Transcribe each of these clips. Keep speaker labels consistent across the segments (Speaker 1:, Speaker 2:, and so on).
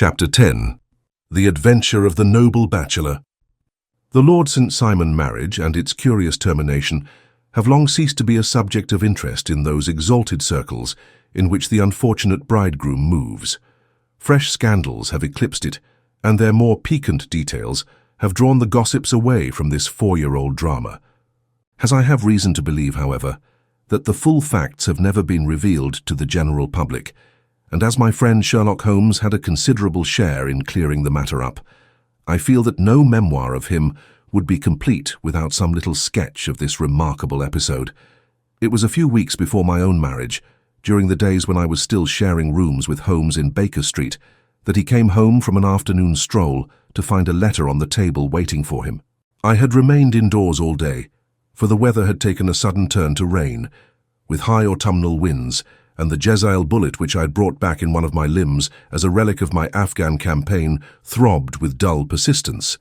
Speaker 1: Chapter 10. The Adventure of the Noble Bachelor. The Lord St. Simon marriage and its curious termination have long ceased to be a subject of interest in those exalted circles in which the unfortunate bridegroom moves. Fresh scandals have eclipsed it, and their more piquant details have drawn the gossips away from this 4-year-old drama. As I have reason to believe, however, that the full facts have never been revealed to the general public, and as my friend Sherlock Holmes had a considerable share in clearing the matter up, I feel that no memoir of him would be complete without some little sketch of this remarkable episode. It was a few weeks before my own marriage, during the days when I was still sharing rooms with Holmes in Baker Street, that he came home from an afternoon stroll to find a letter on the table waiting for him. I had remained indoors all day, for the weather had taken a sudden turn to rain, with high autumnal winds, and the Jezail bullet which I had brought back in one of my limbs as a relic of my Afghan campaign throbbed with dull persistence.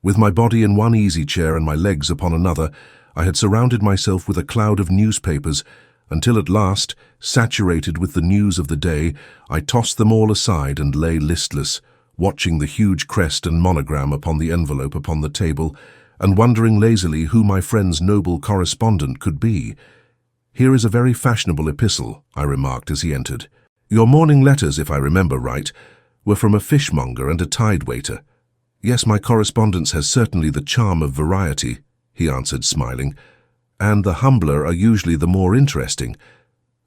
Speaker 1: With my body in one easy chair and my legs upon another, I had surrounded myself with a cloud of newspapers, until at last, saturated with the news of the day, I tossed them all aside and lay listless, watching the huge crest and monogram upon the envelope upon the table, and wondering lazily who my friend's noble correspondent could be. "Here is a very fashionable epistle," I remarked as he entered. "Your morning letters, if I remember right, were from a fishmonger and a tide-waiter." "Yes, my correspondence has certainly the charm of variety," he answered, smiling, "and the humbler are usually the more interesting.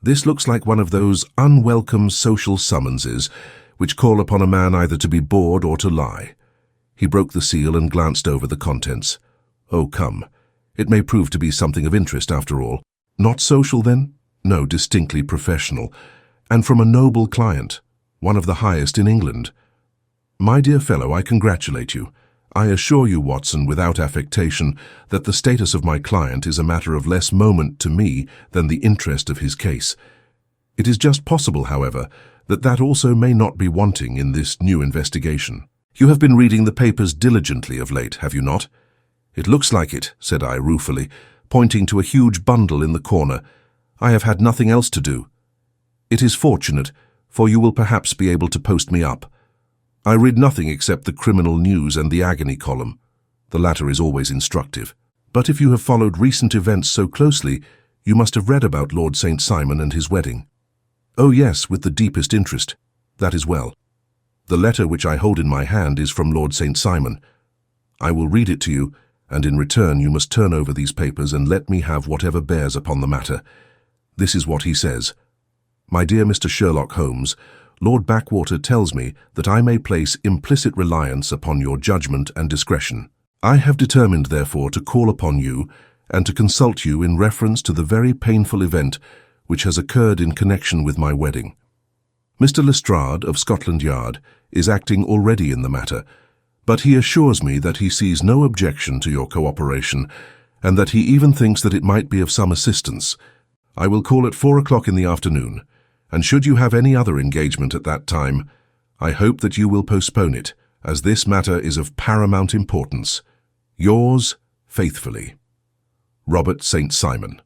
Speaker 1: This looks like one of those unwelcome social summonses which call upon a man either to be bored or to lie." He broke the seal and glanced over the contents. "Oh, come. It may prove to be something of interest after all." "Not social, then?" "No, distinctly professional, and from a noble client, one of the highest in England." "My dear fellow, I congratulate you. I assure you, Watson, without affectation, that the status of my client is a matter of less moment to me than the interest of his case. It is just possible, however, that also may not be wanting in this new investigation. You have been reading the papers diligently of late, have you not?" "It looks like it," said I ruefully, pointing to a huge bundle in the corner. "I have had nothing else to do." "It is fortunate, for you will perhaps be able to post me up. I read nothing except the criminal news and the agony column. The latter is always instructive. But if you have followed recent events so closely, you must have read about Lord St. Simon and his wedding." "Oh yes, with the deepest interest." "That is well. The letter which I hold in my hand is from Lord St. Simon. I will read it to you, and in return you must turn over these papers and let me have whatever bears upon the matter. This is what he says. "My dear Mr. Sherlock Holmes, Lord Backwater tells me that I may place implicit reliance upon your judgment and discretion. I have determined, therefore, to call upon you and to consult you in reference to the very painful event which has occurred in connection with my wedding. Mr. Lestrade of Scotland Yard is acting already in the matter, but he assures me that he sees no objection to your cooperation, and that he even thinks that it might be of some assistance. I will call at 4 o'clock in the afternoon, and should you have any other engagement at that time, I hope that you will postpone it, as this matter is of paramount importance. Yours faithfully, Robert St. Simon."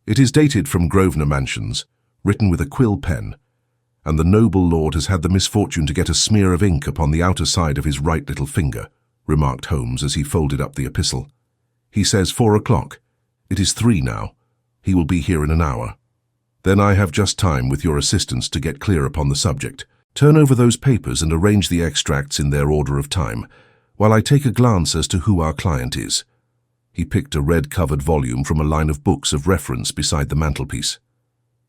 Speaker 1: It is dated from Grosvenor Mansions, written with a quill pen, and the noble lord has had the misfortune to get a smear of ink upon the outer side of his right little finger, remarked Holmes as he folded up the epistle. "He says 4 o'clock. It is 3 now. He will be here in an hour. Then I have just time, with your assistance, to get clear upon the subject. Turn over those papers and arrange the extracts in their order of time, while I take a glance as to who our client is." He picked a red-covered volume from a line of books of reference beside the mantelpiece.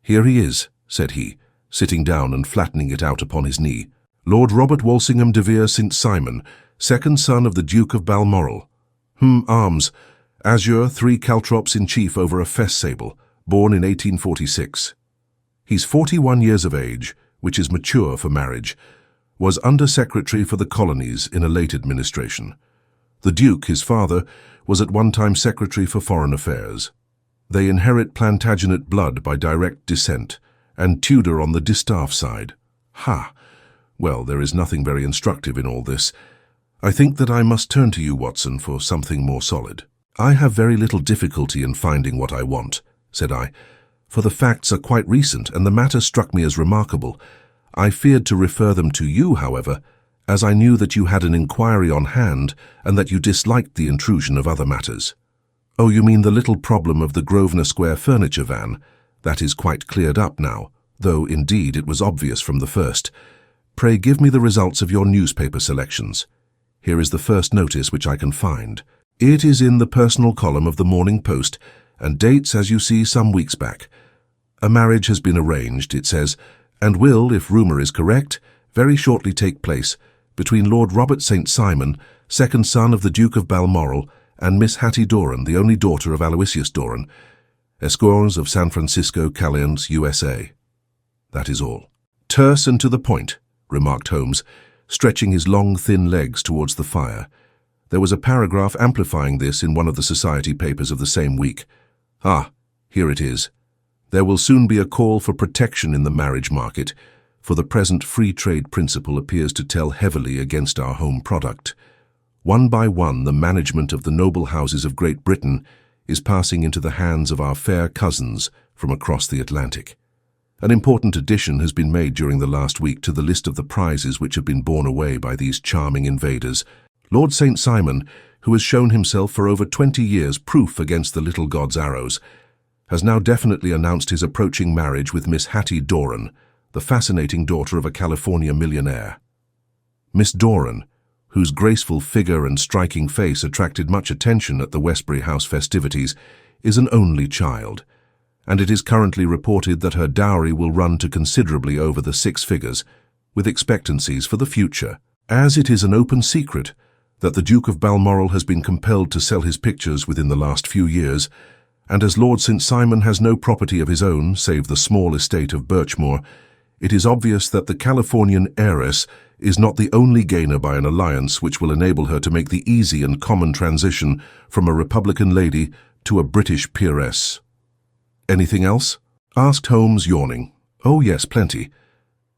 Speaker 1: "Here he is," said he, sitting down and flattening it out upon his knee. "Lord Robert Walsingham de Vere St. Simon, second son of the Duke of Balmoral. Arms, azure, 3 caltrops in chief over a fess sable, born in 1846. He's 41 years of age, which is mature for marriage. Was Under-Secretary for the Colonies in a late administration. The Duke, his father, was at one time Secretary for Foreign Affairs. They inherit Plantagenet blood by direct descent, and Tudor on the distaff side. Ha! Well, there is nothing very instructive in all this. I think that I must turn to you, Watson, for something more solid." "I have very little difficulty in finding what I want," said I, "for the facts are quite recent and the matter struck me as remarkable. I feared to refer them to you, however, as I knew that you had an inquiry on hand and that you disliked the intrusion of other matters. Oh, you mean the little problem of the Grosvenor Square furniture van? That is quite cleared up now, though indeed it was obvious from the first. Pray give me the results of your newspaper selections. Here is the first notice which I can find. It is in the personal column of the Morning Post and dates, as you see, some weeks back. A marriage has been arranged, it says, and will, if rumour is correct, very shortly take place between Lord Robert St. Simon, second son of the Duke of Balmoral, and Miss Hattie Doran, the only daughter of Aloysius Doran, Esquires of San Francisco, Calians, USA. That is all. Terse and to the point, remarked Holmes, stretching his long, thin legs towards the fire. There was a paragraph amplifying this in one of the society papers of the same week. Ah, here it is. There will soon be a call for protection in the marriage market, for the present free trade principle appears to tell heavily against our home product. One by one, the management of the noble houses of Great Britain is passing into the hands of our fair cousins from across the Atlantic. An important addition has been made during the last week to the list of the prizes which have been borne away by these charming invaders. Lord St. Simon, who has shown himself for over 20 years proof against the little god's arrows, has now definitely announced his approaching marriage with Miss Hattie Doran, the fascinating daughter of a California millionaire. Miss Doran, whose graceful figure and striking face attracted much attention at the Westbury House festivities, is an only child, and it is currently reported that her dowry will run to considerably over the 6 figures, with expectancies for the future. As it is an open secret that the Duke of Balmoral has been compelled to sell his pictures within the last few years, and as Lord St. Simon has no property of his own save the small estate of Birchmoor, it is obvious that the Californian heiress is not the only gainer by an alliance which will enable her to make the easy and common transition from a Republican lady to a British peeress. Anything else? Asked Holmes, yawning. Oh yes, plenty.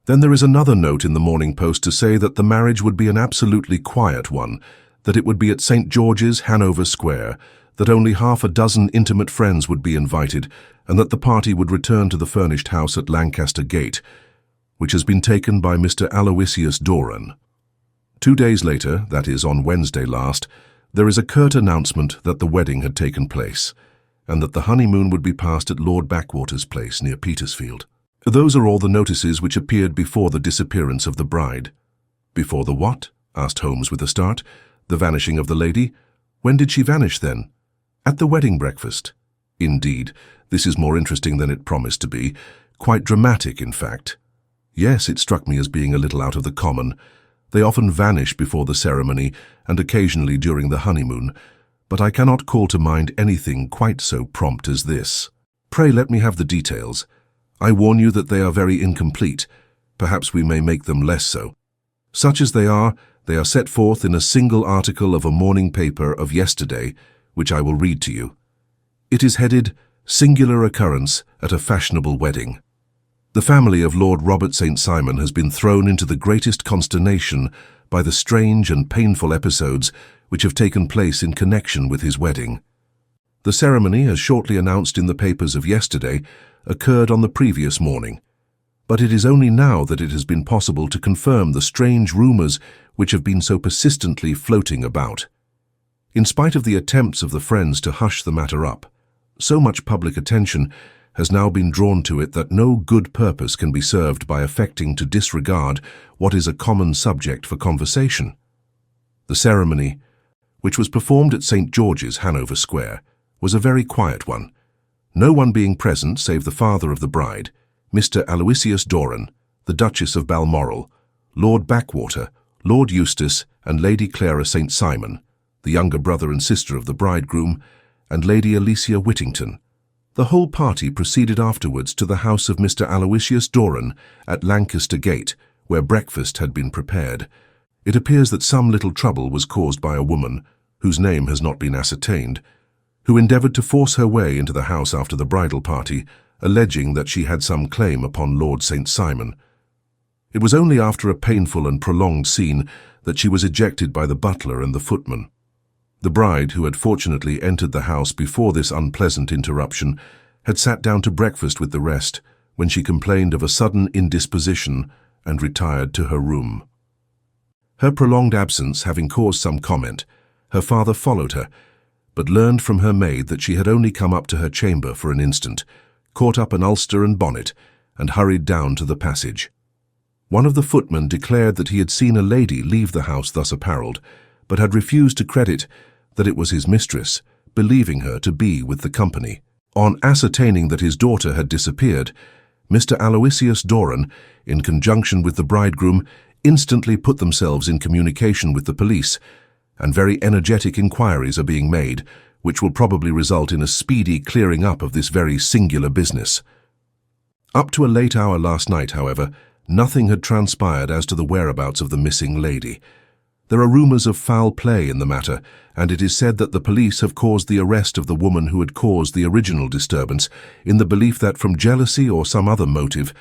Speaker 1: Then there is another note in the Morning Post to say that the marriage would be an absolutely quiet one, that it would be at St. George's, Hanover Square, that only half a dozen intimate friends would be invited, and that the party would return to the furnished house at Lancaster Gate, which has been taken by Mr. Aloysius Doran. 2 days later, that is on Wednesday last, there is a curt announcement that the wedding had taken place, and that the honeymoon would be passed at Lord Backwater's place near Petersfield. Those are all the notices which appeared before the disappearance of the bride. Before the what? Asked Holmes with a start. The vanishing of the lady? When did she vanish then? At the wedding breakfast. Indeed, this is more interesting than it promised to be. Quite dramatic, in fact. Yes, it struck me as being a little out of the common. They often vanish before the ceremony and occasionally during the honeymoon, but I cannot call to mind anything quite so prompt as this. Pray let me have the details. I warn you that they are very incomplete. Perhaps we may make them less so. Such as they are set forth in a single article of a morning paper of yesterday, which I will read to you. It is headed, Singular Occurrence at a Fashionable Wedding. The family of Lord Robert St. Simon has been thrown into the greatest consternation by the strange and painful episodes which have taken place in connection with his wedding. The ceremony, as shortly announced in the papers of yesterday, occurred on the previous morning, but it is only now that it has been possible to confirm the strange rumours which have been so persistently floating about. In spite of the attempts of the friends to hush the matter up, so much public attention has now been drawn to it that no good purpose can be served by affecting to disregard what is a common subject for conversation. The ceremony, which was performed at St. George's, Hanover Square, was a very quiet one, no one being present save the father of the bride, Mr. Aloysius Doran, the Duchess of Balmoral, Lord Backwater, Lord Eustace, and Lady Clara St. Simon, the younger brother and sister of the bridegroom, and Lady Alicia Whittington. The whole party proceeded afterwards to the house of Mr. Aloysius Doran at Lancaster Gate, where breakfast had been prepared. It appears that some little trouble was caused by a woman, whose name has not been ascertained, who endeavoured to force her way into the house after the bridal party, alleging that she had some claim upon Lord St. Simon. It was only after a painful and prolonged scene that she was ejected by the butler and the footman. The bride, who had fortunately entered the house before this unpleasant interruption, had sat down to breakfast with the rest, when she complained of a sudden indisposition and retired to her room. Her prolonged absence having caused some comment, her father followed her, but learned from her maid that she had only come up to her chamber for an instant, caught up an ulster and bonnet, and hurried down to the passage. One of the footmen declared that he had seen a lady leave the house thus apparelled, but had refused to credit that it was his mistress, believing her to be with the company. On ascertaining that his daughter had disappeared, Mr. Aloysius Doran, in conjunction with the bridegroom, instantly put themselves in communication with the police, and very energetic inquiries are being made, which will probably result in a speedy clearing up of this very singular business. Up to a late hour last night, however, nothing had transpired as to the whereabouts of the missing lady. There are rumors of foul play in the matter, and it is said that the police have caused the arrest of the woman who had caused the original disturbance, in the belief that from jealousy or some other motive,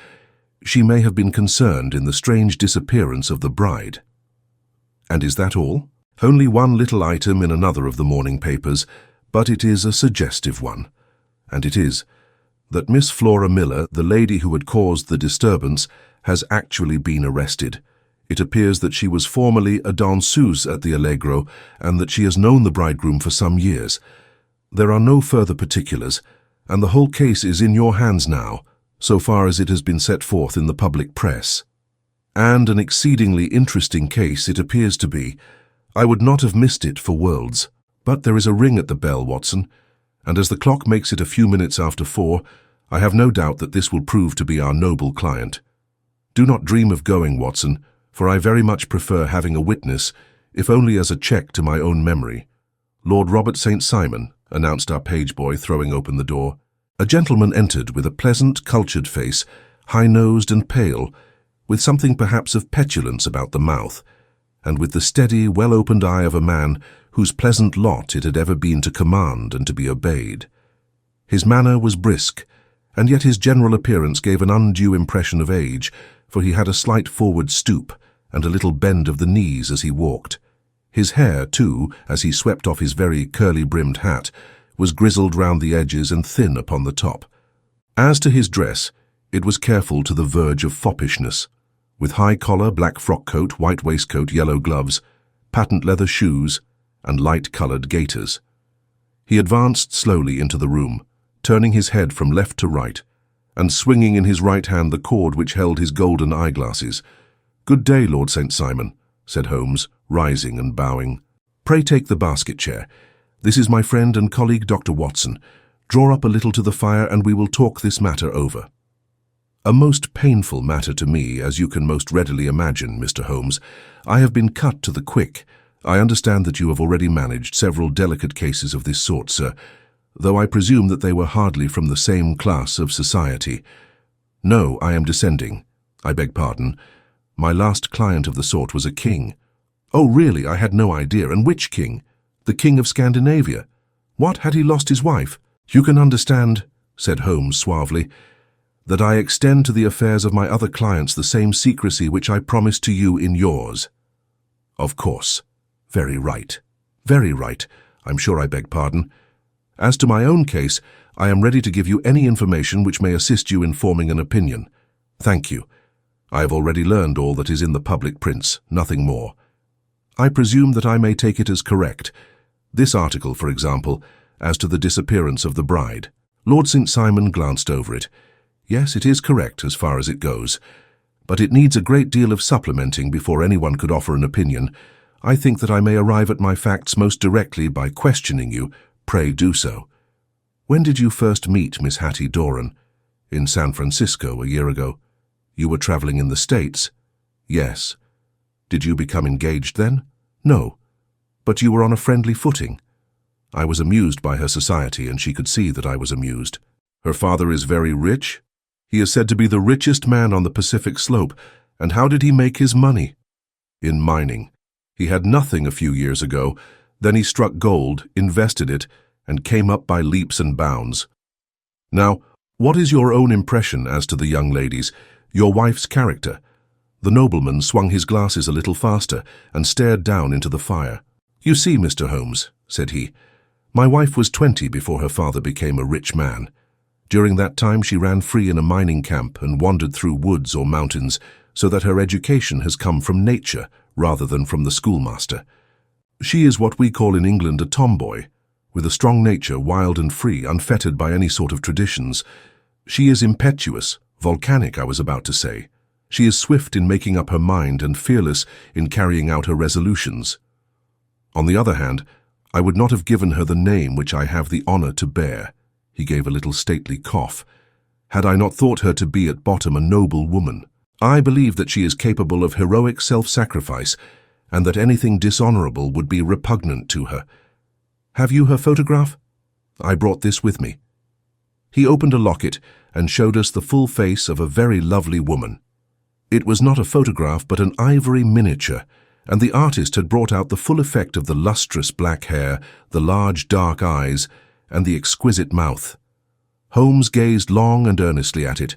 Speaker 1: she may have been concerned in the strange disappearance of the bride. And is that all? Only one little item in another of the morning papers, but it is a suggestive one. And it is that Miss Flora Miller, the lady who had caused the disturbance, has actually been arrested. It appears that she was formerly a danseuse at the Allegro, and that she has known the bridegroom for some years. There are no further particulars, and the whole case is in your hands now, so far as it has been set forth in the public press. And an exceedingly interesting case it appears to be. I would not have missed it for worlds. But there is a ring at the bell, Watson, and as the clock makes it a few minutes after 4, I have no doubt that this will prove to be our noble client. Do not dream of going, Watson, for I very much prefer having a witness, if only as a check to my own memory. Lord Robert St. Simon, announced our page boy, throwing open the door. A gentleman entered with a pleasant, cultured face, high-nosed and pale, with something perhaps of petulance about the mouth, and with the steady, well-opened eye of a man whose pleasant lot it had ever been to command and to be obeyed. His manner was brisk, and yet his general appearance gave an undue impression of age, for he had a slight forward stoop and a little bend of the knees as he walked. His hair, too, as he swept off his very curly-brimmed hat, was grizzled round the edges and thin upon the top. As to his dress, it was careful to the verge of foppishness, with high collar, black frock-coat, white waistcoat, yellow gloves, patent leather shoes, and light-coloured gaiters. He advanced slowly into the room, turning his head from left to right, and swinging in his right hand the cord which held his golden eyeglasses. "Good day, Lord St. Simon," said Holmes, rising and bowing. "Pray take the basket chair. This is my friend and colleague Dr. Watson. Draw up a little to the fire and we will talk this matter over." "A most painful matter to me, as you can most readily imagine, Mr. Holmes. I have been cut to the quick. I understand that you have already managed several delicate cases of this sort, sir, though I presume that they were hardly from the same class of society." "No, I am descending. I beg pardon. My last client of the sort was a king." "Oh, really? I had no idea. And which king? The King of Scandinavia? What, had he lost his wife?" "You can understand," said Holmes suavely, "that I extend to the affairs of my other clients the same secrecy which I promised to you in yours." "Of course. Very right. Very right. I'm sure I beg pardon. As to my own case, I am ready to give you any information which may assist you in forming an opinion. Thank you. I have already learned all that is in the public prints, nothing more. I presume that I may take it as correct. This article, for example, as to the disappearance of the bride." Lord St. Simon glanced over it. "Yes, it is correct as far as it goes, but it needs a great deal of supplementing before anyone could offer an opinion. I think that I may arrive at my facts most directly by questioning you. Pray do so. When did you first meet Miss Hattie Doran?" "In San Francisco a year ago." "You were traveling in the States?" "Yes." "Did you become engaged then?" "No." "But you were on a friendly footing?" "I was amused by her society, and she could see that I was amused." "Her father is very rich?" "He is said to be the richest man on the Pacific slope. And how did he make his money?" "In mining. He had nothing a few years ago. Then he struck gold, invested it, and came up by leaps and bounds. Now, what is your own impression as to the young ladies, your wife's character?" The nobleman swung his glasses a little faster and stared down into the fire. "You see, Mr. Holmes," said he, "my wife was 20 before her father became a rich man. During that time she ran free in a mining camp and wandered through woods or mountains, so that her education has come from nature rather than from the schoolmaster. She is what we call in England a tomboy, with a strong nature, wild and free, unfettered by any sort of traditions. She is impetuous, volcanic, I was about to say. She is swift in making up her mind and fearless in carrying out her resolutions. On the other hand, I would not have given her the name which I have the honor to bear. He gave a little stately cough. Had I not thought her to be at bottom a noble woman. I believe that she is capable of heroic self-sacrifice, and that anything dishonorable would be repugnant to her. Have you her photograph? I brought this with me. He opened a locket and showed us the full face of a very lovely woman. It was not a photograph but an ivory miniature, and the artist had brought out the full effect of the lustrous black hair, the large dark eyes, and the exquisite mouth. Holmes gazed long and earnestly at it.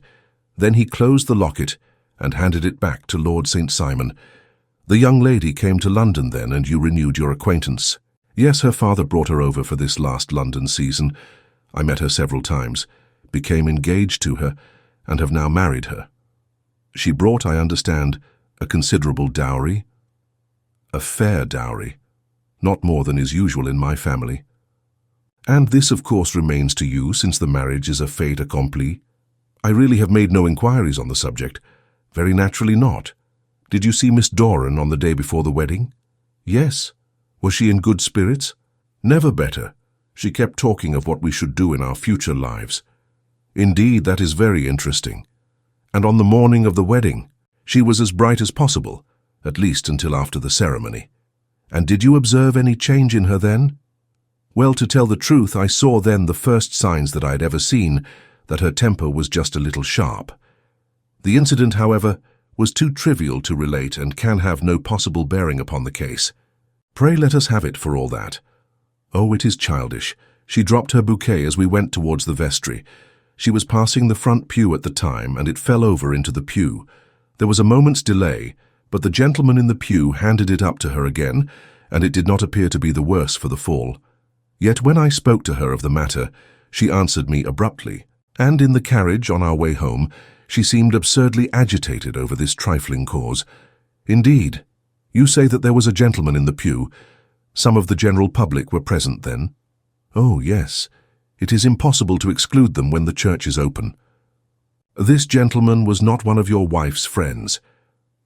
Speaker 1: Then he closed the locket and handed it back to Lord St. Simon. The young lady came to London then, and you renewed your acquaintance. Yes, her father brought her over for this last London season. I met her several times, became engaged to her, and have now married her. She brought, I understand, a considerable dowry. A fair dowry, not more than is usual in my family. And this, of course, remains to you, since the marriage is a fait accompli. I really have made no inquiries on the subject. Very naturally not. Did you see Miss Doran on the day before the wedding? Yes. Was she in good spirits? Never better. She kept talking of what we should do in our future lives. Indeed, that is very interesting. And on the morning of the wedding, she was as bright as possible, at least until after the ceremony. And did you observe any change in her then? Well, to tell the truth, I saw then the first signs that I had ever seen, that her temper was just a little sharp. The incident, however, was too trivial to relate and can have no possible bearing upon the case. Pray let us have it for all that. Oh, it is childish. She dropped her bouquet as we went towards the vestry. She was passing the front pew at the time, and it fell over into the pew. There was a moment's delay, but the gentleman in the pew handed it up to her again, and it did not appear to be the worse for the fall. Yet when I spoke to her of the matter, she answered me abruptly, and in the carriage on our way home, she seemed absurdly agitated over this trifling cause. Indeed, you say that there was a gentleman in the pew. Some of the general public were present then? Oh, yes. It is impossible to exclude them when the church is open. This gentleman was not one of your wife's friends.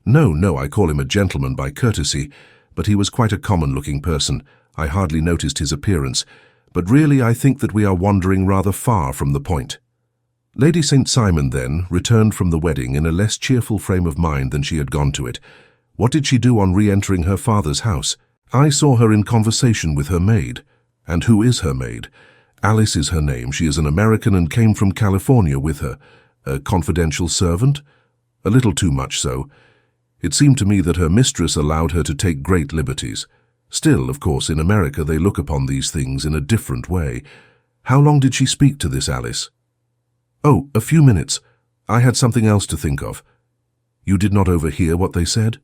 Speaker 1: No, I call him a gentleman by courtesy, but he was quite a common-looking person. I hardly noticed his appearance, but really I think that we are wandering rather far from the point. Lady St. Simon, then, returned from the wedding in a less cheerful frame of mind than she had gone to it. What did she do on re-entering her father's house? I saw her in conversation with her maid. And who is her maid? Alice is her name. She is an American and came from California with her. A confidential servant? A little too much so. It seemed to me that her mistress allowed her to take great liberties. Still, of course, in America they look upon these things in a different way. How long did she speak to this Alice? Oh, a few minutes. I had something else to think of. You did not overhear what they said?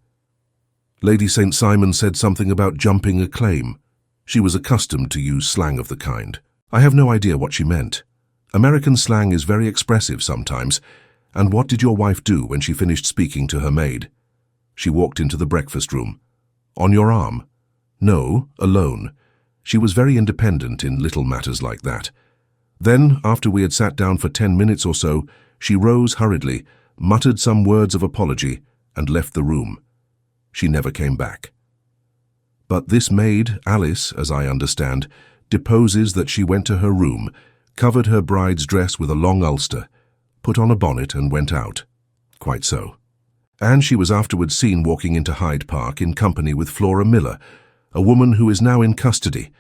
Speaker 1: Lady St. Simon said something about jumping a claim. She was accustomed to use slang of the kind. I have no idea what she meant. American slang is very expressive sometimes. And what did your wife do when she finished speaking to her maid? She walked into the breakfast room. On your arm? No, alone. She was very independent in little matters like that. Then, after we had sat down for 10 minutes or so, she rose hurriedly, muttered some words of apology, and left the room. She never came back. But this maid, Alice, as I understand, deposes that she went to her room, covered her bride's dress with a long ulster, put on a bonnet and went out. Quite so. And she was afterwards seen walking into Hyde Park in company with Flora Miller, a woman who is now in custody,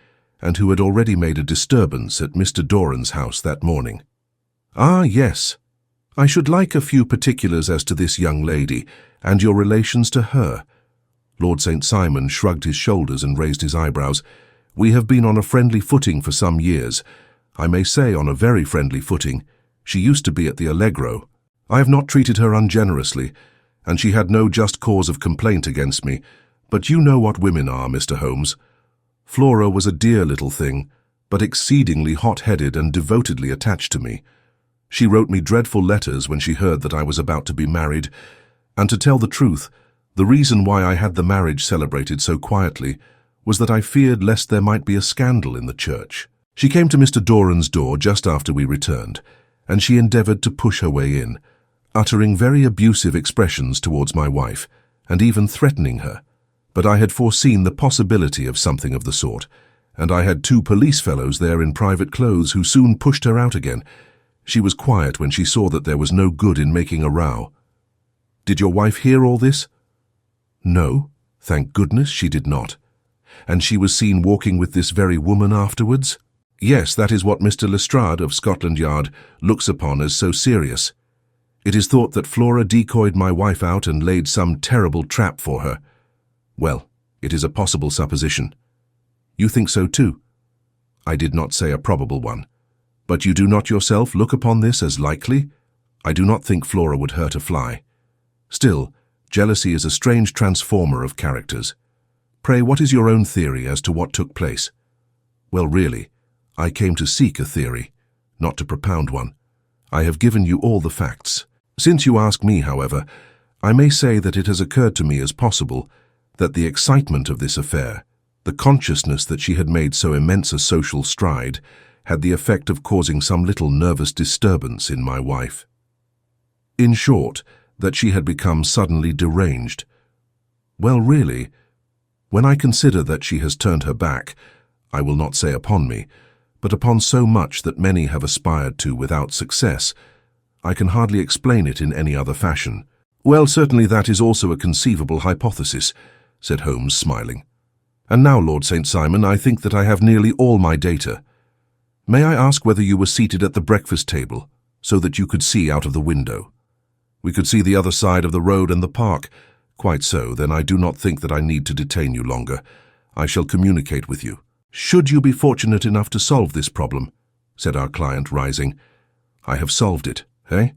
Speaker 1: and who had already made a disturbance at Mr. Doran's house that morning. Ah, yes. I should like a few particulars as to this young lady, and your relations to her. Lord St. Simon shrugged his shoulders and raised his eyebrows. We have been on a friendly footing for some years. I may say on a very friendly footing. She used to be at the Allegro. I have not treated her ungenerously, and she had no just cause of complaint against me, but you know what women are, Mr. Holmes. Flora was a dear little thing, but exceedingly hot-headed and devotedly attached to me. She wrote me dreadful letters when she heard that I was about to be married, And to tell the truth, the reason why I had the marriage celebrated so quietly was that I feared lest there might be a scandal in the church. She came to Mr. Doran's door just after we returned, and she endeavored to push her way in, uttering very abusive expressions towards my wife, and even threatening her. But I had foreseen the possibility of something of the sort, and I had 2 police fellows there in private clothes who soon pushed her out again. She was quiet when she saw that there was no good in making a row. Did your wife hear all this? No, thank goodness she did not. And she was seen walking with this very woman afterwards? Yes, that is what Mr. Lestrade of Scotland Yard looks upon as so serious. It is thought that Flora decoyed my wife out and laid some terrible trap for her. Well, it is a possible supposition. You think so too? I did not say a probable one. But you do not yourself look upon this as likely? I do not think Flora would hurt a fly. Still, jealousy is a strange transformer of characters. Pray, what is your own theory as to what took place? Well, really, I came to seek a theory, not to propound one. I have given you all the facts. Since you ask me, however, I may say that it has occurred to me as possible that the excitement of this affair, the consciousness that she had made so immense a social stride, had the effect of causing some little nervous disturbance in my wife. In short, that she had become suddenly deranged. Well, really, when I consider that she has turned her back, I will not say upon me, but upon so much that many have aspired to without success, I can hardly explain it in any other fashion. Well, certainly that is also a conceivable hypothesis, said Holmes, smiling. And now, Lord St. Simon, I think that I have nearly all my data. May I ask whether you were seated at the breakfast table, so that you could see out of the window? We could see the other side of the road and the park. Quite so, then I do not think that I need to detain you longer. I shall communicate with you. Should you be fortunate enough to solve this problem, said our client, rising. I have solved it, eh?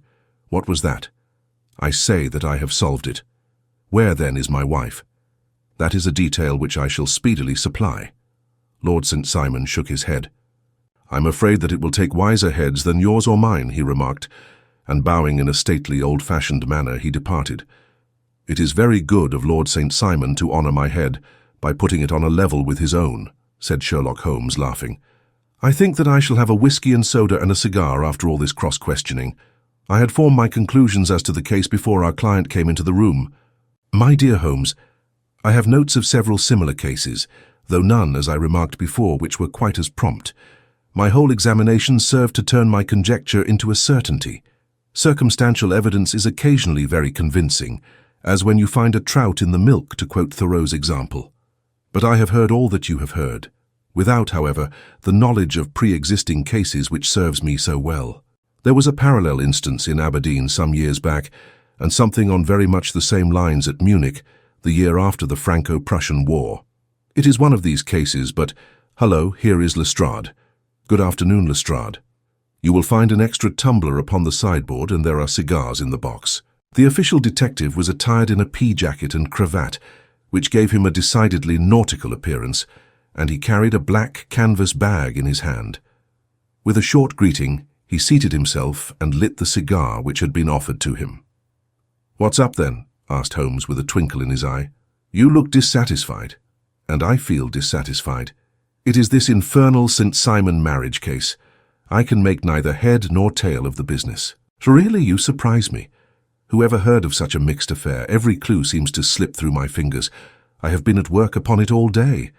Speaker 1: What was that? I say that I have solved it. Where, then, is my wife? That is a detail which I shall speedily supply. Lord St. Simon shook his head. I'm afraid that it will take wiser heads than yours or mine, he remarked, and bowing in a stately, old-fashioned manner, he departed. It is very good of Lord St. Simon to honour my head by putting it on a level with his own, said Sherlock Holmes, laughing. I think that I shall have a whisky and soda and a cigar after all this cross-questioning. I had formed my conclusions as to the case before our client came into the room. My dear Holmes, I have notes of several similar cases, though none, as I remarked before, which were quite as prompt. My whole examination served to turn my conjecture into a certainty. Circumstantial evidence is occasionally very convincing, as when you find a trout in the milk, to quote Thoreau's example. But I have heard all that you have heard, without, however, the knowledge of pre-existing cases which serves me so well. There was a parallel instance in Aberdeen some years back, and something on very much the same lines at Munich, the year after the Franco-Prussian War. It is one of these cases, but, hello, here is Lestrade. Good afternoon, Lestrade. You will find an extra tumbler upon the sideboard, and there are cigars in the box. The official detective was attired in a pea jacket and cravat, which gave him a decidedly nautical appearance, and he carried a black canvas bag in his hand. With a short greeting, he seated himself and lit the cigar which had been offered to him. "What's up, then?" asked Holmes with a twinkle in his eye. "You look dissatisfied." "And I feel dissatisfied. It is this infernal St. Simon marriage case. I can make neither head nor tail of the business." "Really, you surprise me. Whoever heard of such a mixed affair? Every clue seems to slip through my fingers. I have been at work upon it all day.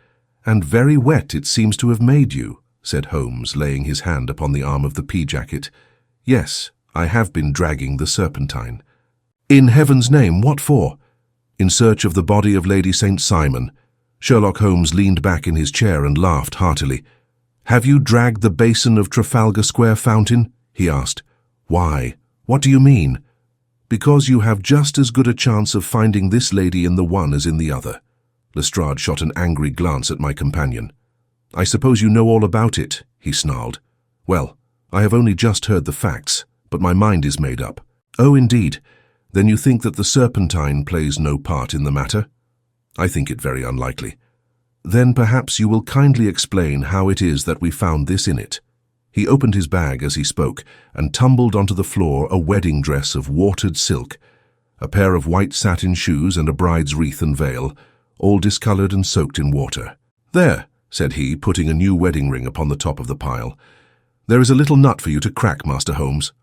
Speaker 1: And very wet it seems to have made you," said Holmes, laying his hand upon the arm of the pea jacket. "Yes, I have been dragging the Serpentine." "In heaven's name, what for?" "In search of the body of Lady St. Simon." Sherlock Holmes leaned back in his chair and laughed heartily. "Have you dragged the basin of Trafalgar Square fountain?" he asked. "Why? What do you mean?" "Because you have just as good a chance of finding this lady in the one as in the other." Lestrade shot an angry glance at my companion. "I suppose you know all about it," he snarled. "Well, I have only just heard the facts, but my mind is made up." "Oh, indeed. Then you think that the Serpentine plays no part in the matter?" "I think it very unlikely." "Then perhaps you will kindly explain how it is that we found this in it." He opened his bag as he spoke and tumbled onto the floor a wedding dress of watered silk. a pair of white satin shoes and a bride's wreath and veil, all discoloured and soaked in water. "There," said he, putting a new wedding ring upon the top of the pile. "There is a little nut for you to crack, Master Holmes."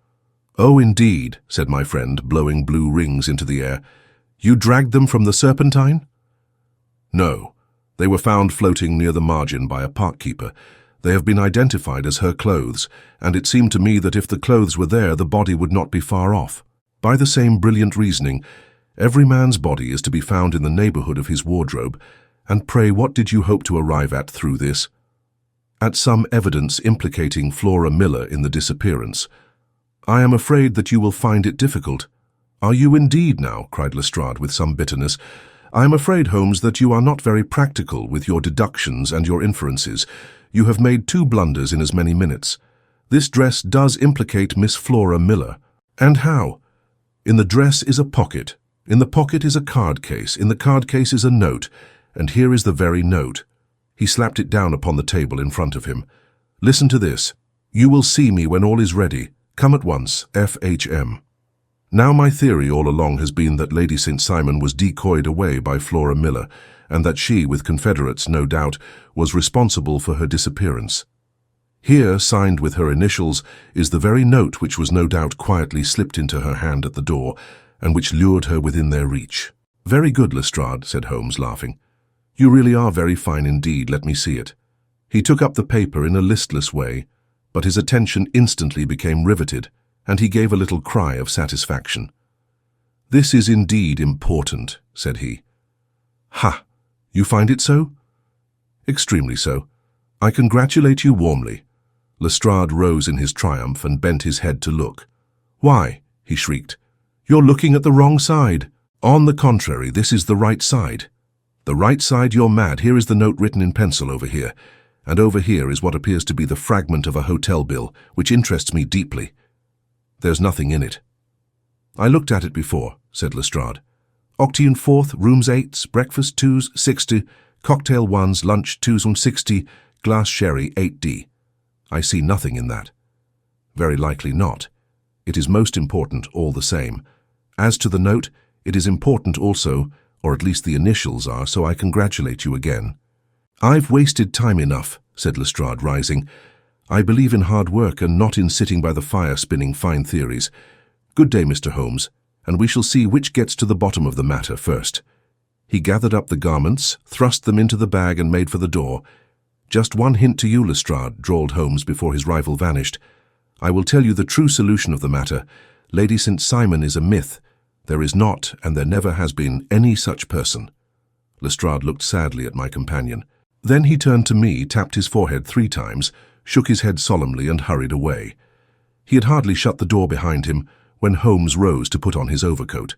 Speaker 1: "Oh, indeed," said my friend, blowing blue rings into the air. "You dragged them from the Serpentine?" "No. They were found floating near the margin by a park-keeper. They have been identified as her clothes, and it seemed to me that if the clothes were there, the body would not be far off. By the same brilliant reasoning, every man's body is to be found in the neighbourhood of his wardrobe, and pray what did you hope to arrive at through this?" "At some evidence implicating Flora Miller in the disappearance. I am afraid that you will find it difficult." "Are you indeed now?" cried Lestrade with some bitterness. "I am afraid, Holmes, that you are not very practical with your deductions and your inferences. You have made 2 blunders in as many minutes. This dress does implicate Miss Flora Miller." "And how?" "In the dress is a pocket. In the pocket is a card case. In the card case is a note. And here is the very note." He slapped it down upon the table in front of him. "Listen to this. You will see me when all is ready. Come at once. F.H.M." Now my theory all along has been that Lady St. Simon was decoyed away by Flora Miller, and that she, with confederates, no doubt, was responsible for her disappearance. Here, signed with her initials, is the very note which was no doubt quietly slipped into her hand at the door, and which lured her within their reach. "Very good, Lestrade," said Holmes, laughing. "You really are very fine indeed. Let me see it." He took up the paper in a listless way, but his attention instantly became riveted, and he gave a little cry of satisfaction. "This is indeed important," said he. "Ha! You find it so?" "Extremely so. I congratulate you warmly." Lestrade rose in his triumph and bent his head to look. "Why?" he shrieked. "You're looking at the wrong side." "On the contrary, this is the right side." "The right side? You're mad. Here is the note written in pencil over here, and over here is what appears to be the fragment of a hotel bill, which interests me deeply. There's nothing in it." "I looked at it before," said Lestrade. "Octane 4th, rooms 8s, breakfast 2s, 60, cocktail 1s, lunch 2s and 60, glass sherry 8d. I see nothing in that." "Very likely not. It is most important all the same. As to the note, it is important also, or at least the initials are, so I congratulate you again." "I've wasted time enough," said Lestrade, rising. "I believe in hard work and not in sitting by the fire spinning fine theories. Good day, Mr. Holmes, and we shall see which gets to the bottom of the matter first." He gathered up the garments, thrust them into the bag and made for the door. "Just one hint to you, Lestrade," drawled Holmes before his rival vanished. "I will tell you the true solution of the matter. Lady St. Simon is a myth. There is not, and there never has been, any such person." Lestrade looked sadly at my companion. Then he turned to me, tapped his forehead 3 times, shook his head solemnly and hurried away. He had hardly shut the door behind him when Holmes rose to put on his overcoat.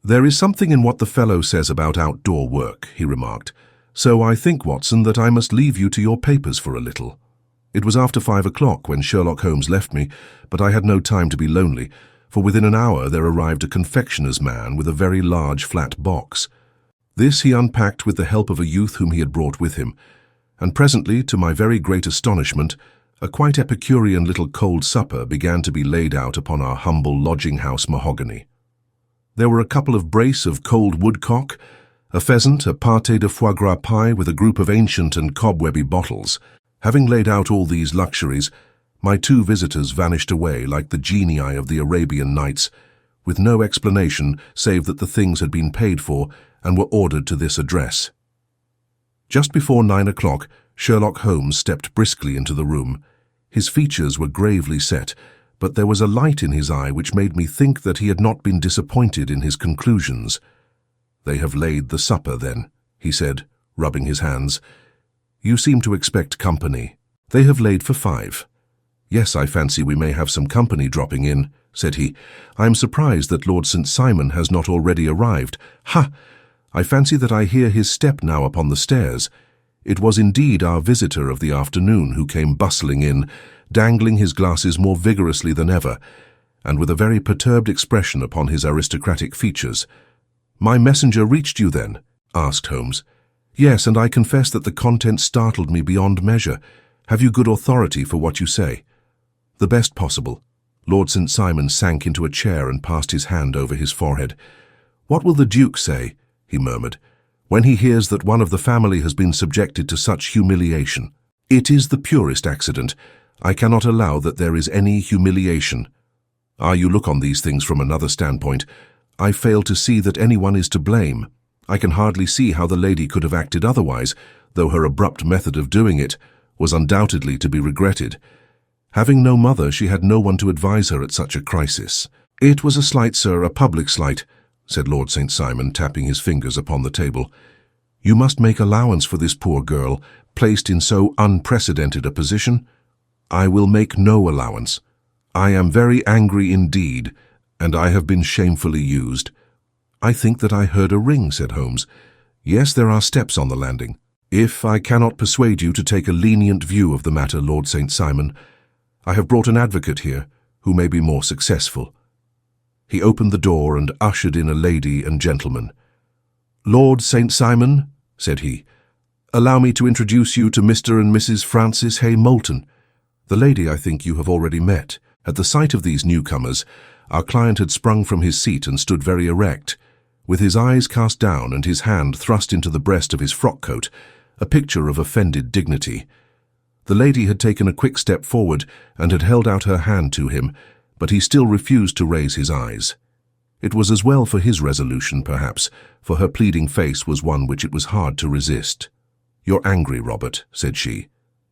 Speaker 1: "There is something in what the fellow says about outdoor work," he remarked. "So I think, Watson, that I must leave you to your papers for a little." It was after 5 o'clock when Sherlock Holmes left me, but I had no time to be lonely, for within an hour there arrived a confectioner's man with a very large flat box. This he unpacked with the help of a youth whom he had brought with him, and presently, to my very great astonishment, a quite Epicurean little cold supper began to be laid out upon our humble lodging-house mahogany. There were a couple of brace of cold woodcock, a pheasant, a pâté de foie gras pie with a group of ancient and cobwebby bottles. Having laid out all these luxuries, my 2 visitors vanished away like the genii of the Arabian Nights, with no explanation save that the things had been paid for and were ordered to this address. Just before 9 o'clock, Sherlock Holmes stepped briskly into the room. His features were gravely set, but there was a light in his eye which made me think that he had not been disappointed in his conclusions. "They have laid the supper, then," he said, rubbing his hands. "You seem to expect company." "They have laid for 5. "Yes, I fancy we may have some company dropping in," said he. "I am surprised that Lord St. Simon has not already arrived. Ha! I fancy that I hear his step now upon the stairs. It was indeed our visitor of the afternoon who came bustling in, dangling his glasses more vigorously than ever, and with a very perturbed expression upon his aristocratic features. "My messenger reached you, then?" asked Holmes. "Yes, and I confess that the contents startled me beyond measure. Have you good authority for what you say?" "The best possible." Lord St. Simon sank into a chair and passed his hand over his forehead. "What will the Duke say," he murmured, "when he hears that one of the family has been subjected to such humiliation? It is the purest accident. I cannot allow that there is any humiliation. You look on these things from another standpoint. I fail to see that anyone is to blame. I can hardly see how the lady could have acted otherwise, though her abrupt method of doing it was undoubtedly to be regretted. Having no mother, she had no one to advise her at such a crisis." "It was a slight, sir, a public slight," said Lord St. Simon, tapping his fingers upon the table. "You must make allowance for this poor girl, placed in so unprecedented a position." "I will make no allowance. I am very angry indeed, and I have been shamefully used." "I think that I heard a ring," said Holmes. "Yes, there are steps on the landing. If I cannot persuade you to take a lenient view of the matter, Lord St. Simon, I have brought an advocate here who may be more successful." He opened the door and ushered in a lady and gentleman. "Lord St. Simon," said he, "allow me to introduce you to Mr. and Mrs. Francis Hay Moulton. The lady I think you have already met." At the sight of these newcomers, our client had sprung from his seat and stood very erect, with his eyes cast down and his hand thrust into the breast of his frock-coat, a picture of offended dignity. The lady had taken a quick step forward and had held out her hand to him, but he still refused to raise his eyes. It was as well for his resolution, perhaps, for her pleading face was one which it was hard to resist. "You're angry, Robert," said she.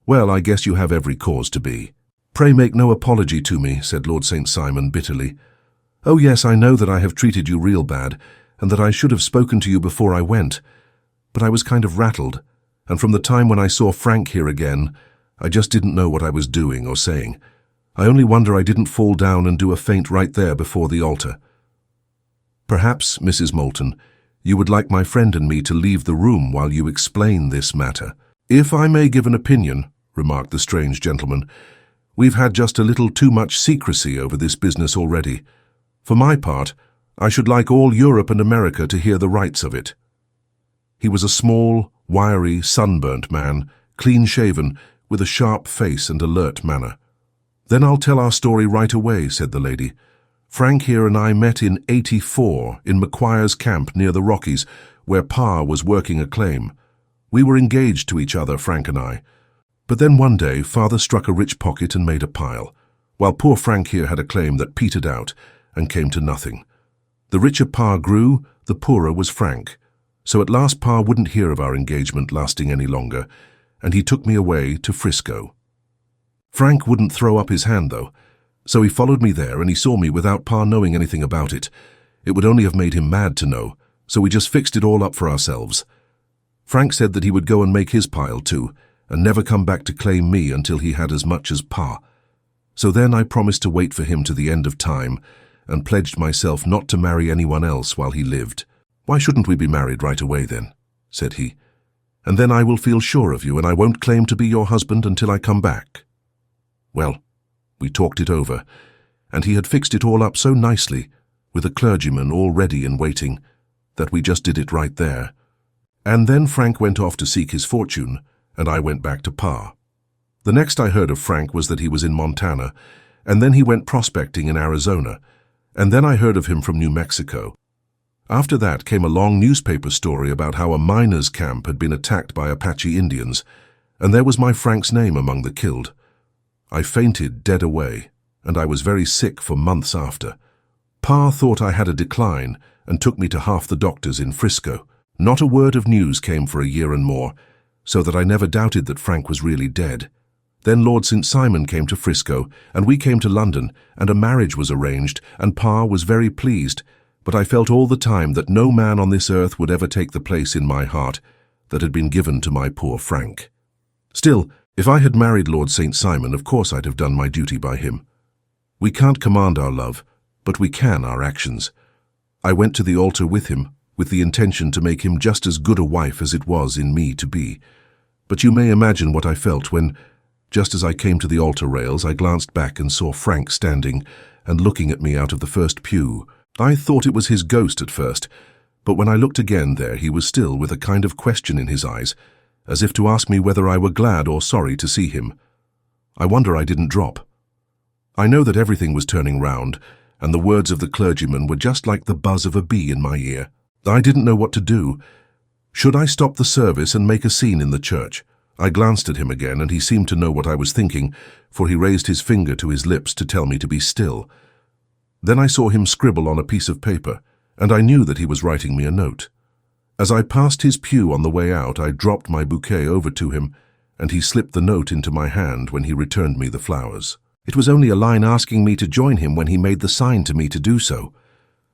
Speaker 1: "Well, I guess you have every cause to be." "Pray make no apology to me," said Lord St. Simon bitterly. "Oh yes, I know that I have treated you real bad, and that I should have spoken to you before I went. But I was kind of rattled, and from the time when I saw Frank here again, I just didn't know what I was doing or saying. I only wonder I didn't fall down and do a faint right there before the altar. Perhaps, Mrs. Moulton, you would like my friend and me to leave the room while you explain this matter." "If I may give an opinion," remarked the strange gentleman, "we've had just a little too much secrecy over this business already. For my part, I should like all Europe and America to hear the rights of it." He was a small, wiry, sunburnt man, clean-shaven, with a sharp face and alert manner. "Then I'll tell our story right away," said the lady. "Frank here and I met in '84 in Macquare's camp near the Rockies, where Pa was working a claim. We were engaged to each other, Frank and I. But then one day, Father struck a rich pocket and made a pile, while poor Frank here had a claim that petered out and came to nothing. The richer Pa grew, the poorer was Frank. So at last Pa wouldn't hear of our engagement lasting any longer, and he took me away to Frisco. Frank wouldn't throw up his hand, though, so he followed me there and he saw me without Pa knowing anything about it. It would only have made him mad to know, so we just fixed it all up for ourselves. Frank said that he would go and make his pile too, and never come back to claim me until he had as much as Pa. So then I promised to wait for him to the end of time, and pledged myself not to marry anyone else while he lived. "Why shouldn't we be married right away then?" said he. "And then I will feel sure of you, and I won't claim to be your husband until I come back." Well, we talked it over, and he had fixed it all up so nicely, with a clergyman all ready and waiting, that we just did it right there. And then Frank went off to seek his fortune, and I went back to Pa. The next I heard of Frank was that he was in Montana, and then he went prospecting in Arizona, and then I heard of him from New Mexico. After that came a long newspaper story about how a miners' camp had been attacked by Apache Indians, and there was my Frank's name among the killed. I fainted dead away, and I was very sick for months after. Pa thought I had a decline and took me to half the doctors in Frisco. Not a word of news came for a year and more, so that I never doubted that Frank was really dead. Then Lord St. Simon came to Frisco, and we came to London, and a marriage was arranged, and Pa was very pleased, but I felt all the time that no man on this earth would ever take the place in my heart that had been given to my poor Frank. Still, if I had married Lord St. Simon, of course I'd have done my duty by him. We can't command our love, but we can our actions. I went to the altar with him, with the intention to make him just as good a wife as it was in me to be. But you may imagine what I felt when, just as I came to the altar rails, I glanced back and saw Frank standing and looking at me out of the first pew. I thought it was his ghost at first, but when I looked again there he was still with a kind of question in his eyes, as if to ask me whether I were glad or sorry to see him. I wonder I didn't drop. I know that everything was turning round, and the words of the clergyman were just like the buzz of a bee in my ear. I didn't know what to do. Should I stop the service and make a scene in the church? I glanced at him again, and he seemed to know what I was thinking, for he raised his finger to his lips to tell me to be still. Then I saw him scribble on a piece of paper, and I knew that he was writing me a note. As I passed his pew on the way out, I dropped my bouquet over to him, and he slipped the note into my hand when he returned me the flowers. It was only a line asking me to join him when he made the sign to me to do so.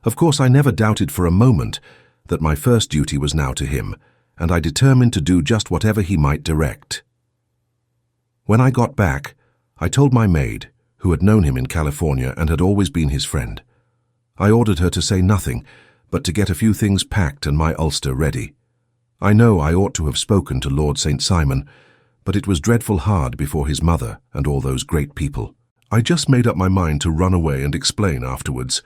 Speaker 1: Of course, I never doubted for a moment that my first duty was now to him, and I determined to do just whatever he might direct. When I got back, I told my maid, who had known him in California and had always been his friend. I ordered her to say nothing, but to get a few things packed and my ulster ready. I know I ought to have spoken to Lord St. Simon, but it was dreadful hard before his mother and all those great people. I just made up my mind to run away and explain afterwards.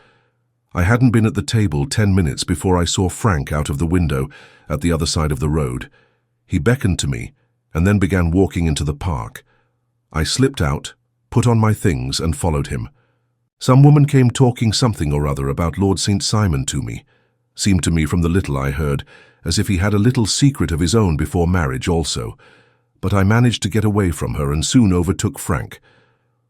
Speaker 1: I hadn't been at the table 10 minutes before I saw Frank out of the window at the other side of the road. He beckoned to me and then began walking into the park. I slipped out, put on my things and followed him. Some woman came talking something or other about Lord St. Simon to me. Seemed to me from the little I heard as if he had a little secret of his own before marriage also. But I managed to get away from her and soon overtook Frank.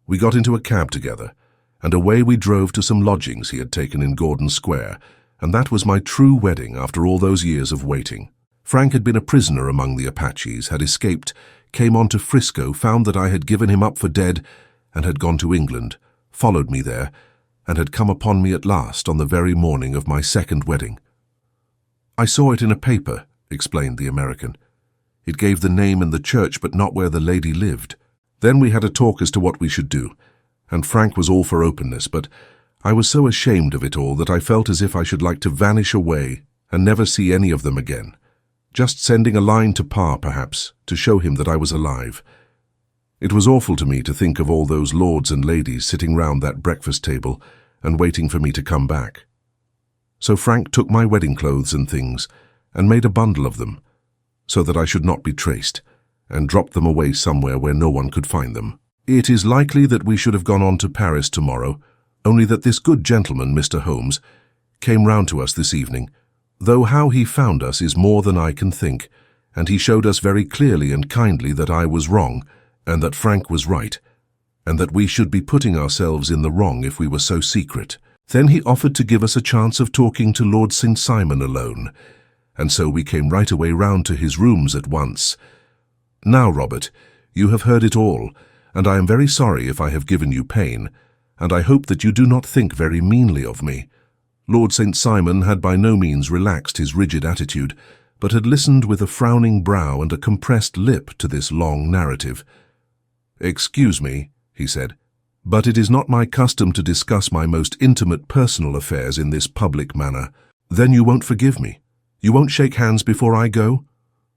Speaker 1: We got into a cab together, and away we drove to some lodgings he had taken in Gordon Square, and that was my true wedding after all those years of waiting. Frank had been a prisoner among the Apaches, had escaped, came on to Frisco, found that I had given him up for dead, and had gone to England, followed me there, and had come upon me at last on the very morning of my second wedding. I saw it in a paper, explained the American. It gave the name and the church, but not where the lady lived. Then we had a talk as to what we should do, and Frank was all for openness, but I was so ashamed of it all that I felt as if I should like to vanish away and never see any of them again. Just sending a line to Pa, perhaps, to show him that I was alive. It was awful to me to think of all those lords and ladies sitting round that breakfast table and waiting for me to come back. So Frank took my wedding clothes and things and made a bundle of them, so that I should not be traced, and dropped them away somewhere where no one could find them. It is likely that we should have gone on to Paris tomorrow, only that this good gentleman, Mr. Holmes, came round to us this evening, though how he found us is more than I can think, and he showed us very clearly and kindly that I was wrong, and that Frank was right, and that we should be putting ourselves in the wrong if we were so secret. Then he offered to give us a chance of talking to Lord St. Simon alone, and so we came right away round to his rooms at once. Now, Robert, you have heard it all, and I am very sorry if I have given you pain, and I hope that you do not think very meanly of me. Lord St. Simon had by no means relaxed his rigid attitude, but had listened with a frowning brow and a compressed lip to this long narrative. "Excuse me," he said, "but it is not my custom to discuss my most intimate personal affairs in this public manner. Then you won't forgive me? You won't shake hands before I go?"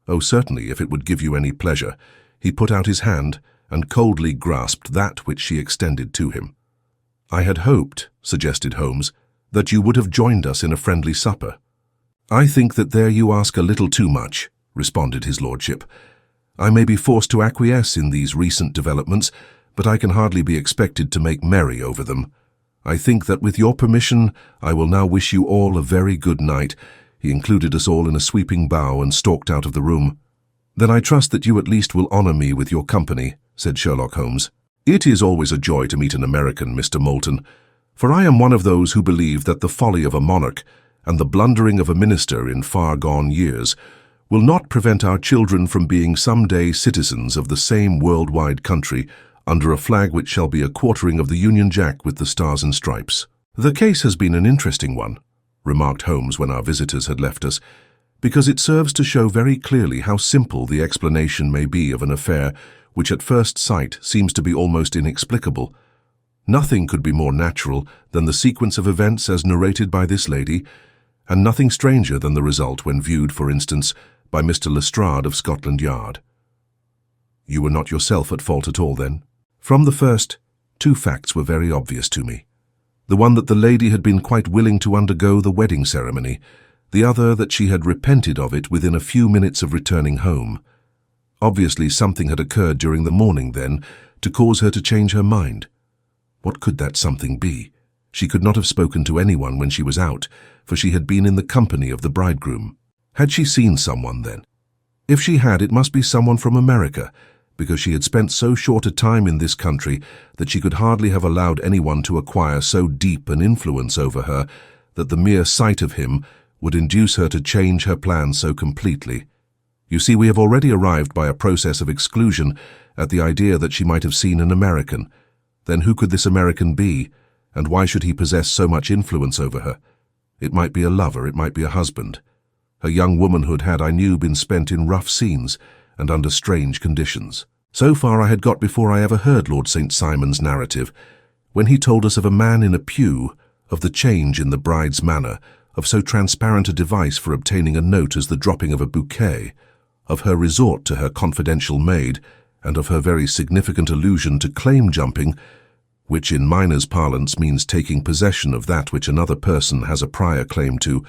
Speaker 1: "Oh, certainly, if it would give you any pleasure." He put out his hand and coldly grasped that which she extended to him. "I had hoped," suggested Holmes, "that you would have joined us in a friendly supper." "I think that there you ask a little too much," responded his lordship. "I may be forced to acquiesce in these recent developments, but I can hardly be expected to make merry over them. I think that with your permission, I will now wish you all a very good night." He included us all in a sweeping bow and stalked out of the room. "Then I trust that you at least will honor me with your company," said Sherlock Holmes. "It is always a joy to meet an American, Mr. Moulton, for I am one of those who believe that the folly of a monarch and the blundering of a minister in far-gone years will not prevent our children from being some-day citizens of the same worldwide country under a flag which shall be a quartering of the Union Jack with the stars and stripes." "The case has been an interesting one," remarked Holmes when our visitors had left us, "because it serves to show very clearly how simple the explanation may be of an affair which at first sight seems to be almost inexplicable. Nothing could be more natural than the sequence of events as narrated by this lady, and nothing stranger than the result when viewed, for instance, by Mr. Lestrade of Scotland Yard." "You were not yourself at fault at all, then?" "From the first, two facts were very obvious to me. The one that the lady had been quite willing to undergo the wedding ceremony, the other that she had repented of it within a few minutes of returning home. Obviously something had occurred during the morning then to cause her to change her mind. What could that something be? She could not have spoken to anyone when she was out, for she had been in the company of the bridegroom. Had she seen someone then? If she had, it must be someone from America, because she had spent so short a time in this country that she could hardly have allowed anyone to acquire so deep an influence over her that the mere sight of him would induce her to change her plans so completely. You see, we have already arrived by a process of exclusion at the idea that she might have seen an American. Then who could this American be, and why should he possess so much influence over her? It might be a lover, it might be a husband. Her young womanhood had, I knew, been spent in rough scenes and under strange conditions. So far I had got before I ever heard Lord St. Simon's narrative, when he told us of a man in a pew, of the change in the bride's manner, of so transparent a device for obtaining a note as the dropping of a bouquet, of her resort to her confidential maid, and of her very significant allusion to claim jumping, which in miners' parlance means taking possession of that which another person has a prior claim to.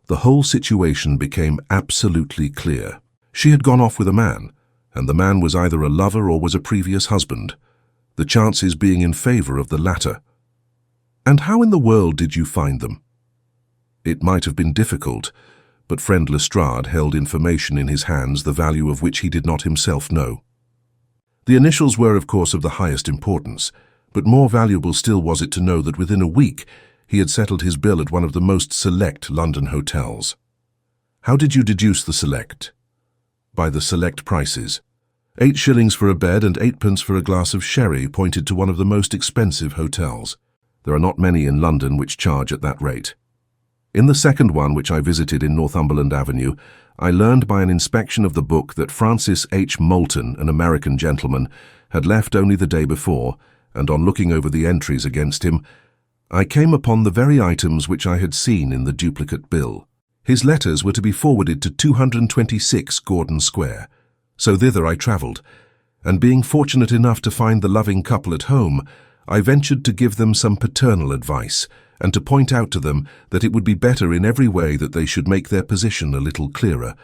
Speaker 1: The whole situation became absolutely clear. She had gone off with a man, and the man was either a lover or was a previous husband, the chances being in favor of the latter. And how in the world did you find them? It might have been difficult, but friend Lestrade held information in his hands the value of which he did not himself know. The initials were, of course, of the highest importance, but more valuable still was it to know that within a week he had settled his bill at one of the most select London hotels. How did you deduce the select? By the select prices. 8 shillings for a bed and 8 pence for a glass of sherry pointed to one of the most expensive hotels. There are not many in London which charge at that rate. In the second one, which I visited in Northumberland Avenue, I learned by an inspection of the book that Francis H. Moulton, an American gentleman, had left only the day before, and on looking over the entries against him, I came upon the very items which I had seen in the duplicate bill. His letters were to be forwarded to 226 Gordon Square, so thither I travelled, and being fortunate enough to find the loving couple at home, I ventured to give them some paternal advice, and to point out to them that it would be better in every way that they should make their position a little clearer,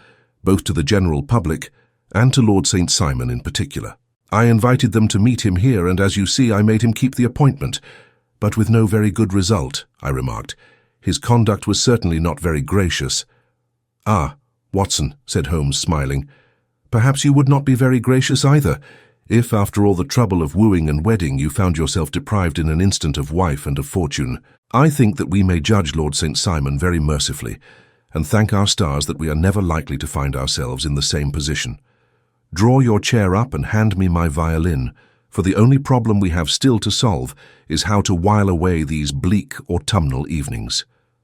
Speaker 1: both to the general public and to Lord St. Simon in particular. I invited them to meet him here, and as you see, I made him keep the appointment, but with no very good result, I remarked. His conduct was certainly not very gracious. Ah, Watson, said Holmes, smiling, perhaps you would not be very gracious either, if, after all the trouble of wooing and wedding, you found yourself deprived in an instant of wife and of fortune. I think that we may judge Lord St. Simon very mercifully, and thank our stars that we are never likely to find ourselves in the same position. Draw your chair up and hand me my violin, for the only problem we have still to solve is how to while away these bleak autumnal evenings.